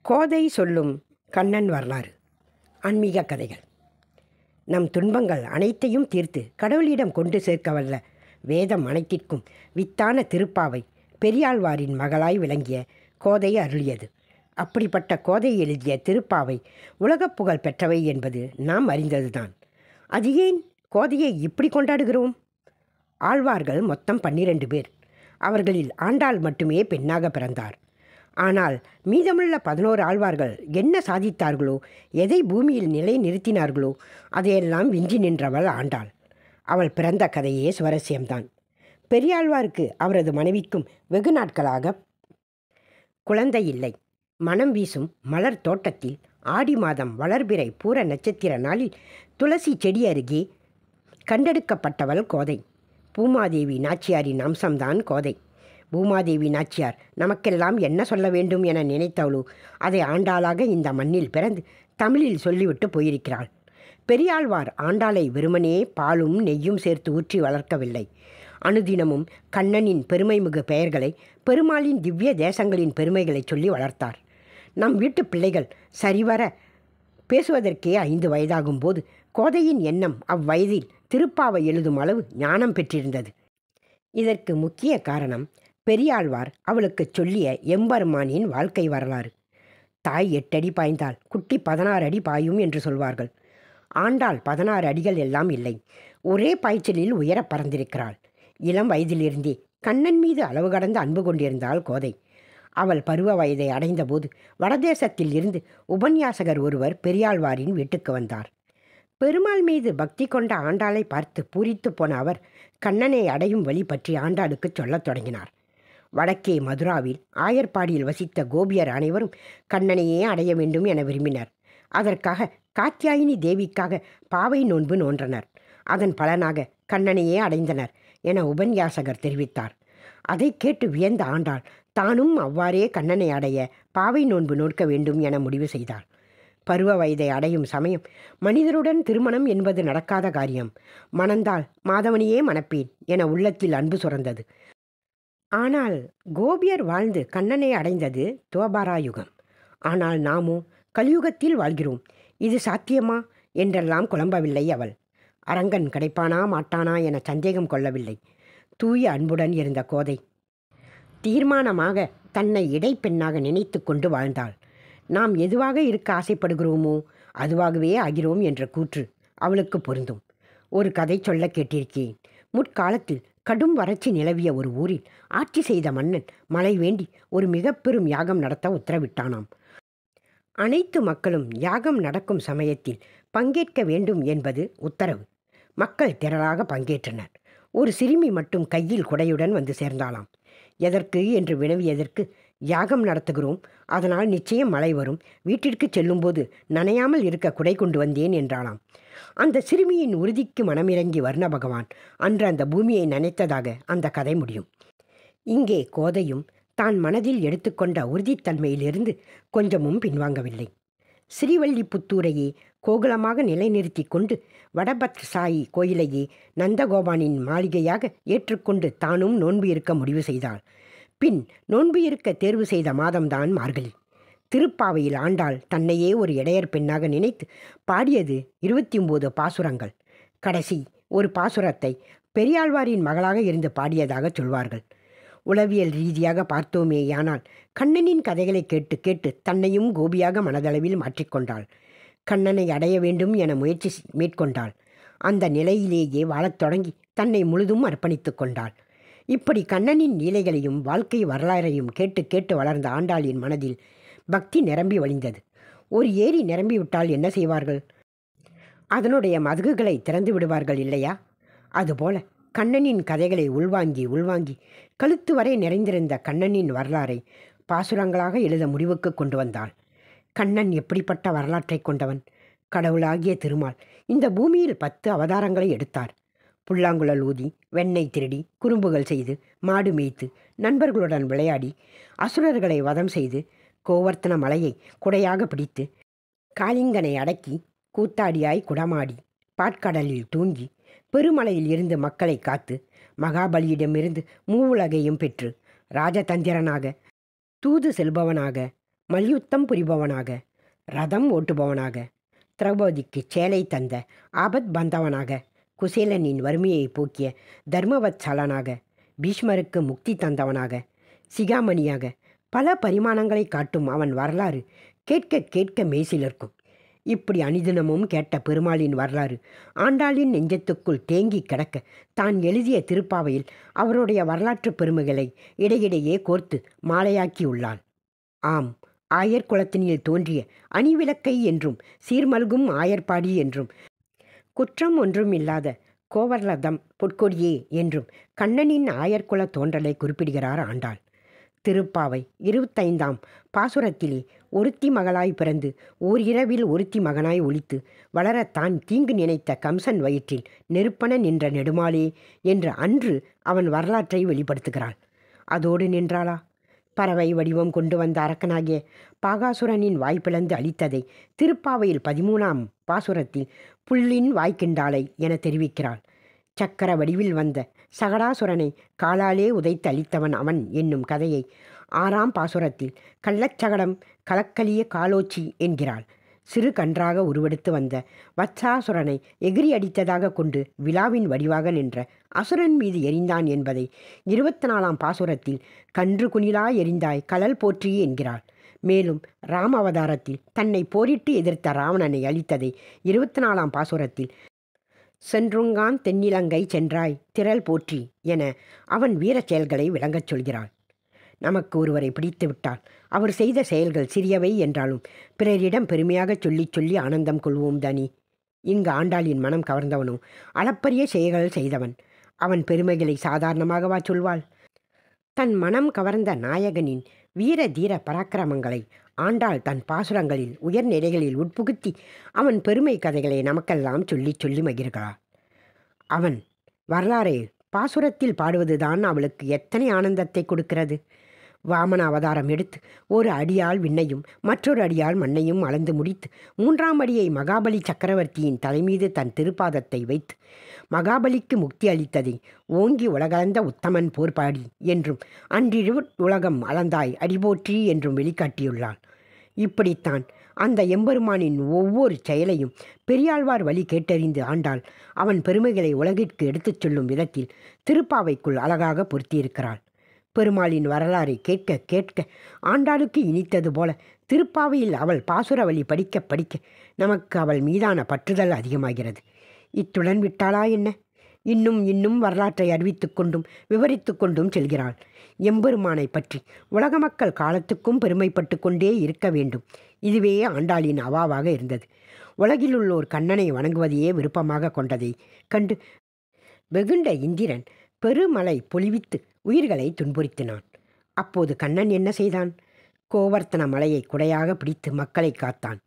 கோதை சொல்லும் கண்ணன் வரலாறு. ஆன்மீக கதைகள். நம் துன்பங்கள் அனைத்தையும் தீர்த்து கடவுளிடம் கொண்டு சேர்க்கவல்ல வேதம் அனைத்திற்கும் வித்தான திருப்பாவை பெரியாழ்வாரின் மகளாய் விளங்கிய கோதை அருளியது. அப்படிப்பட்ட கோதை எழுதிய திருப்பாவை உலகப் புகழ் பெற்றவை என்பது நாம் அறிந்ததுதான். அது ஏன் கோதையை இப்படி கொண்டாடுகிறோம்? ஆழ்வார்கள் மொத்தம் 12 பேர். அவர்களில் ஆண்டாள் மட்டுமே பெண்ணாக பிறந்தார். ஆனால் மீதமுள்ள 11 ஆழ்வார்கள் என்ன சாதித்தார்களோ, எதை பூமியில் நிலை நிறுத்தினார்களோ அதையெல்லாம் விஞ்சி நின்றவள் ஆண்டாள். அவள் பிறந்த கதையே சுவாரஸ்யம்தான். பெரியாழ்வாருக்கு அவரது மனைவிக்கும் வெகு நாட்களாக குழந்தை இல்லை. மனம் வீசும் மலர் தோட்டத்தில் ஆடி மாதம் வளர்பிறை பூர நட்சத்திர நாளில் துளசி செடி அருகே கண்டெடுக்கப்பட்டவள் கோதை. பூமாதேவி நாச்சியாரின் அம்சம்தான் கோதை. பூமாதேவி நாச்சியார் நமக்கெல்லாம் என்ன சொல்ல வேண்டும் என நினைத்தவளோ அதை ஆண்டாளாக இந்த மண்ணில் பிறந்து தமிழில் சொல்லிவிட்டு போயிருக்கிறாள். பெரியாழ்வார் ஆண்டாளை வெறுமனே பாலும் நெய்யும் சேர்த்து ஊற்றி வளர்க்கவில்லை. அனுதினமும் கண்ணனின் பெருமைமிகு பெயர்களை, பெருமாளின் திவ்ய தேசங்களின் பெருமைகளை சொல்லி வளர்த்தார். நம் வீட்டு பிள்ளைகள் சரிவர பேசுவதற்கே 5 வயதாகும் போது கோதையின் எண்ணம் அவ்வயதில் திருப்பாவை எழுதும் அளவு ஞானம் பெற்றிருந்தது. இதற்கு முக்கிய காரணம் பெரியாழ்வார் அவளுக்கு சொல்லிய எம்பெருமானின் வாழ்க்கை வரலாறு. தாய் 8 அடி பாய்ந்தால் குட்டி 16 அடி பாயும் என்று சொல்வார்கள். ஆண்டாள் 16 அடிகள் எல்லாம் இல்லை, ஒரே பாய்ச்சலில் உயர பறந்திருக்கிறாள். இளம் வயதிலிருந்தே கண்ணன் மீது அளவு கடந்த அன்பு கொண்டிருந்தாள் கோதை. அவள் பருவ வயதை அடைந்தபோது வடதேசத்தில் இருந்து உபன்யாசகர் ஒருவர் பெரியாழ்வாரின் வீட்டுக்கு வந்தார். பெருமாள் மீது பக்தி கொண்ட ஆண்டாளை பார்த்து பூரித்து போன அவர் கண்ணனை அடையும் வழி பற்றி ஆண்டாளுக்கு சொல்லத் தொடங்கினார். வடக்கே மதுராவில் ஆயர்பாடியில் வசித்த கோபியர் அனைவரும் கண்ணனையே அடைய வேண்டும் என விரும்பினர். அதற்காக காத்யாயினி தேவிக்காக பாவை நோன்பு நோன்றனர். அதன் பலனாக கண்ணனையே அடைந்தனர் என உபன்யாசகர் தெரிவித்தார். அதை கேட்டு வியந்த ஆண்டாள் தானும் அவ்வாறே கண்ணனை அடைய பாவை நோன்பு நோக்க வேண்டும் என முடிவு செய்தார். பருவ வயதை அடையும் சமயம் மனிதருடன் திருமணம் என்பது நடக்காத காரியம். மணந்தால் மாதவனையே மணப்பேன் என உள்ளத்தில் அன்பு சுரந்தது. ஆனால் கோபியர் வாழ்ந்து கண்ணனை அடைந்தது துவாபராயுகம். ஆனால் நாமோ கலியுகத்தில் வாழ்கிறோம். இது சாத்தியமா என்றெல்லாம் குழம்பவில்லை அவள். அரங்கன் கிடைப்பானா மாட்டானா என சந்தேகம் கொள்ளவில்லை. தூய அன்புடன் இருந்த கோதை தீர்மானமாக தன்னை இடைப்பெண்ணாக நினைத்து கொண்டு வாழ்ந்தாள். நாம் எதுவாக இருக்க ஆசைப்படுகிறோமோ அதுவாகவே ஆகிறோம் என்ற கூற்று அவளுக்கு பொருந்தும். ஒரு கதை சொல்ல கேட்டிருக்கேன். முற்காலத்தில் கடும் வறட்சி நிலவிய ஒரு ஊரில் ஆட்சி செய்த மன்னன் மழை வேண்டி ஒரு மிக பெரும் யாகம் நடத்த உத்தரவிட்டானாம். அனைத்து மக்களும் யாகம் நடக்கும் சமயத்தில் பங்கேற்க வேண்டும் என்பது உத்தரவு. மக்கள் திரளாக பங்கேற்றனர். ஒரு சிறுமி மட்டும் கையில் குடையுடன் வந்து சேர்ந்தாளாம். எதற்கு என்று வினவியதற்கு, யாகம் நடத்துகிறோம், அதனால் நிச்சயம் மழை வரும், வீட்டிற்கு செல்லும்போது நனையாமல் இருக்க குடை கொண்டு வந்தேன் என்றாளாம். அந்த சிறுமியின் உறுதிக்கு மனமிறங்கி வர்ண பகவான் அன்று அந்த பூமியை நனைத்ததாக அந்த கதை முடியும். இங்கே கோதையும் தான் மனதில் எடுத்துக்கொண்ட உறுதித்தன்மையிலிருந்து கொஞ்சமும் பின்வாங்கவில்லை. ஸ்ரீவல்லிபுத்தூரையே கோகுலமாக நிலைநிறுத்தி கொண்டு வடபத்ரசாயி கோயிலையே நந்தகோபானின் மாளிகையாக ஏற்றுக்கொண்டு தானும் நோன்பு இருக்க முடிவு செய்தாள். பின் நோன்பு இருக்க தேர்வு செய்த மாதம்தான் மார்கழி. திருப்பாவையில் ஆண்டாள் தன்னையே ஒரு இடையர் பெண்ணாக நினைத்து பாடியது 29 பாசுரங்கள். கடைசி ஒரு பாசுரத்தை பெரியாழ்வாரின் மகளாக இருந்து பாடியதாக சொல்வார்கள். உளவியல் ரீதியாக பார்த்தோமேயானால் கண்ணனின் கதைகளை கேட்டு கேட்டு தன்னையும் கோபியாக மனதளவில் மாற்றிக்கொண்டாள். கண்ணனை அடைய வேண்டும் என முயற்சி மேற்கொண்டாள். அந்த நிலையிலேயே வாழத் தொடங்கி தன்னை முழுதும் அர்ப்பணித்து கொண்டாள். இப்படி கண்ணனின் லீலைகளையும் வாழ்க்கை வரலாறையும் கேட்டு கேட்டு வளர்ந்த ஆண்டாளின் மனதில் பக்தி நிரம்பி வழிந்தது. ஒரு ஏரி நிரம்பிவிட்டால் என்ன செய்வார்கள்? அதனுடைய மதகுகளை திறந்து விடுவார்கள் இல்லையா? அதுபோல கண்ணனின் கதைகளை உள்வாங்கி உள்வாங்கி கழுத்து வரை நிறைந்திருந்த கண்ணனின் வரலாறை பாசுரங்களாக எழுத முடிவுக்கு கொண்டு வந்தாள். கண்ணன் எப்படிப்பட்ட வரலாற்றை கொண்டவன்? கடவுளாகிய திருமால் இந்த பூமியில் 10 அவதாரங்களை எடுத்தார். புல்லாங்குழல் ஊதி, வெண்ணெய் திருடி, குறும்புகள் செய்து, மாடு மேய்த்து, நண்பர்களுடன் விளையாடி, அசுரர்களை வதம் செய்து, கோவர்த்தன மலையை குடையாக பிடித்து, காளிங்கனை அடக்கி, கூத்தாடியாய் குடமாடி, பாட்கடலில் தூங்கி, பெருமலையில் இருந்து மக்களை காத்து, மகாபலியிடமிருந்து மூவுலகையும் பெற்று, ராஜதந்திரனாக, தூது செல்பவனாக, மல்யுத்தம் புரிபவனாக, ரதம் ஓட்டுபவனாக, திரௌபதிக்கு சேலை தந்த ஆபத் பந்தவனாக, குசேலனின் வறுமையை போக்கிய தர்மவத்சலனாக, பீஷ்மருக்கு முக்தி தந்தவனாக, சிகாமணியாக பல பரிமாணங்களை காட்டும் அவன் வரலாறு கேட்க கேட்க மெய்சிலிருக்கும். இப்படி அனுதினமும் கேட்ட பெருமாளின் வரலாறு ஆண்டாளின் நெஞ்சத்துக்குள் தேங்கி கிடக்க தான் எழுதிய திருப்பாவையில் அவருடைய வரலாற்று பெருமைகளை இடையிடையே கோர்த்து மாலையாக்கியுள்ளாள். ஆம், ஆயர் குலத்தினில் தோன்றிய அணிவிளக்கை என்றும் சீர்மல்கும் ஆயர்பாடி என்றும் குற்றம் ஒன்றும் இல்லாத கோவர்லதம் பொற்கொடியே என்றும் கண்ணனின் ஆயர்குல தோன்றலை குறிப்பிடுகிறார் ஆண்டாள். திருப்பாவை 25ஆம் பாசுரத்திலே ஒருத்தி மகளாய் பிறந்து ஓர் இரவில் ஒருத்தி மகனாய் ஒளித்து வளரத்தான் தீங்கு நினைத்த கம்சன் வயிற்றில் நெருப்பன நின்ற நெடுமாலே என்ற அன்று அவன் வரலாற்றை வெளிப்படுத்துகிறாள். அதோடு நின்றாளா? பறவை வடிவம் கொண்டு வந்த அரக்கனாகிய பாகாசுரனின் வாய்ப்பிழந்து அளித்ததை திருப்பாவையில் 13ஆம் பாசுரத்தில் புல்லின் வாய்க்கிண்டாளை என தெரிவிக்கிறாள். சக்கர வடிவில் வந்த சகடாசுரனை காலாலே உதைத்து அளித்தவன் அவன் என்னும் கதையை 6ஆம் பாசுரத்தில் கள்ளச்சகடம் கலக்கலிய காலோச்சி என்கிறாள். சிறு கன்றாக உருவெடுத்து வந்த வத்சாசுரனை எகிரி அடித்ததாக கொண்டு விழாவின் வடிவாக நின்ற அசுரன் மீது எரிந்தான் என்பதை 24ஆம் பாசுரத்தில் கன்று குனிலா எரிந்தாய் கலல் போற்றி என்கிறாள். மேலும் ராம அவதாரத்தில் தன்னை போரிட்டு எதிர்த்த ராவணனை அழித்ததை 24ஆம் பாசுரத்தில் சென்றுங்கான் தென்னிலங்கை சென்றாய் திரள் போற்றி என அவன் வீர செயல்களை விளங்கச் சொல்கிறாள். நமக்கு ஒருவரை பிடித்து விட்டால் அவர் செய்த செயல்கள் சிறியவை என்றாலும் பிறரிடம் பெருமையாக சொல்லி சொல்லி ஆனந்தம் கொள்வோம் தானே. இங்கு ஆண்டாளின் மனம் கவர்ந்தவனோ அளப்பரிய செயல்கள் செய்தவன். அவன் பெருமைகளை சாதாரணமாகவா சொல்வாள்? தன் மனம் கவர்ந்த நாயகனின் வீர தீர பராக்கிரமங்களை ஆண்டாள் தன் பாசுரங்களில் உயர்நிலைகளில் உட்புகுத்தி அவன் பெருமை கதைகளை நமக்கெல்லாம் சொல்லி சொல்லி மகிழ்கிறாள். அவன் வரலாறை பாசுரத்தில் பாடுவதுதான் அவளுக்கு எத்தனை ஆனந்தத்தை கொடுக்கிறது. வாமன அவதாரம் எடுத்து ஒரு அடியால் விண்ணையும் மற்றொரு அடியால் மண்ணையும் அளந்து முடித்து 3ஆம் அடியை மகாபலி சக்கரவர்த்தியின் தலைமீது தன் திருப்பாதத்தை வைத்து மகாபலிக்கு முக்தி அளித்ததை ஓங்கி உலகளந்த உத்தமன் போர்பாடி என்றும் அன்றிரு உலகம் அளந்தாய் அடிபோற்றி என்றும் வெளிக்காட்டியுள்ளாள். இப்படித்தான் அந்த எம்பெருமானின் ஒவ்வொரு செயலையும் பெரியாழ்வார் வழி கேட்டறிந்து ஆண்டாள் அவன் பெருமைகளை உலகிற்கு எடுத்துச் சொல்லும் விதத்தில் திருப்பாவைக்குள் அழகாக பொருத்தியிருக்கிறாள். பெருமாளின் வரலாறை கேட்க கேட்க ஆண்டாளுக்கு இனித்தது போல திருப்பாவையில் அவள் பாசுர வழி படிக்க படிக்க நமக்கு அவள் மீதான பற்றுதல் அதிகமாகிறது. இத்துடன் விட்டாளா என்ன? இன்னும் இன்னும் வரலாற்றை அறிவித்து கொண்டும் விவரித்து கொண்டும் செல்கிறாள். எம்பெருமானை பற்றி உலக மக்கள் காலத்துக்கும் பெருமைப்பட்டு கொண்டே இருக்க வேண்டும். இதுவே ஆண்டாளின் அவாவாக இருந்தது. உலகிலுள்ளோர் கண்ணனை வணங்குவதையே விருப்பமாக கொண்டதை கண்டு வெகுண்ட இந்திரன் பெருமழை பொழிவித்து உயிர்களை துன்புறுத்தினான். அப்போது கண்ணன் என்ன செய்தான்? கோவர்த்தன மலையை குடையாக பிடித்து மக்களை காத்தான்.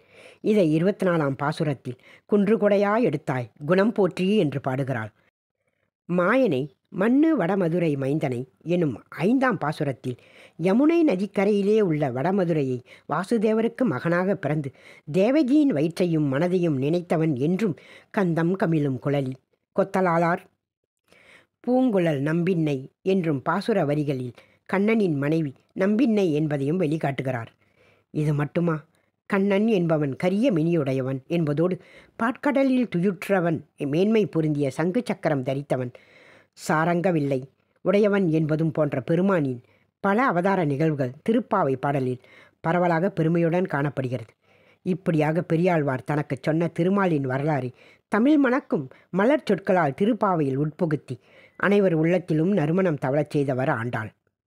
இதை 24ஆம் பாசுரத்தில் குன்று குடையாய் எடுத்தாய் குணம் போற்றி என்று பாடுகிறாள். மாயனை மண்ணு வடமதுரை மைந்தனை எனும் 5ஆம் பாசுரத்தில் யமுனை நதிக்கரையிலே உள்ள வடமதுரையை வாசுதேவருக்கு மகனாக பிறந்து தேவகியின் வயிற்றையும் மனதையும் நினைத்தவன் என்றும் கந்தம் கமிழும் குழலி கொத்தலாளார் பூங்குழல் நம்பின்னை என்றும் பாசுர வரிகளில் கண்ணனின் மனைவி நம்பின்னை என்பதையும் வெளிக்காட்டுகிறார். இது மட்டுமா? கண்ணன் என்பவன் கரிய மினியுடையவன் என்பதோடு பாட்கடலில் துயுற்றவன், மேன்மை பொருந்திய சங்கு சக்கரம் தரித்தவன், சாரங்கவில்லை உடையவன் என்பதும் போன்ற பெருமானின் பல அவதார நிகழ்வுகள் திருப்பாவை பாடலில் பரவலாக பெருமையுடன் காணப்படுகிறது. இப்படியாக பெரியாழ்வார் தனக்கு சொன்ன திருமாலின் வரலாறை தமிழ் மணக்கும் மலர் சொற்களால் திருப்பாவையில் உட்புகுத்தி அனைவர் உள்ளத்திலும் நறுமணம் தவழச் செய்தவர் ஆண்டாள்.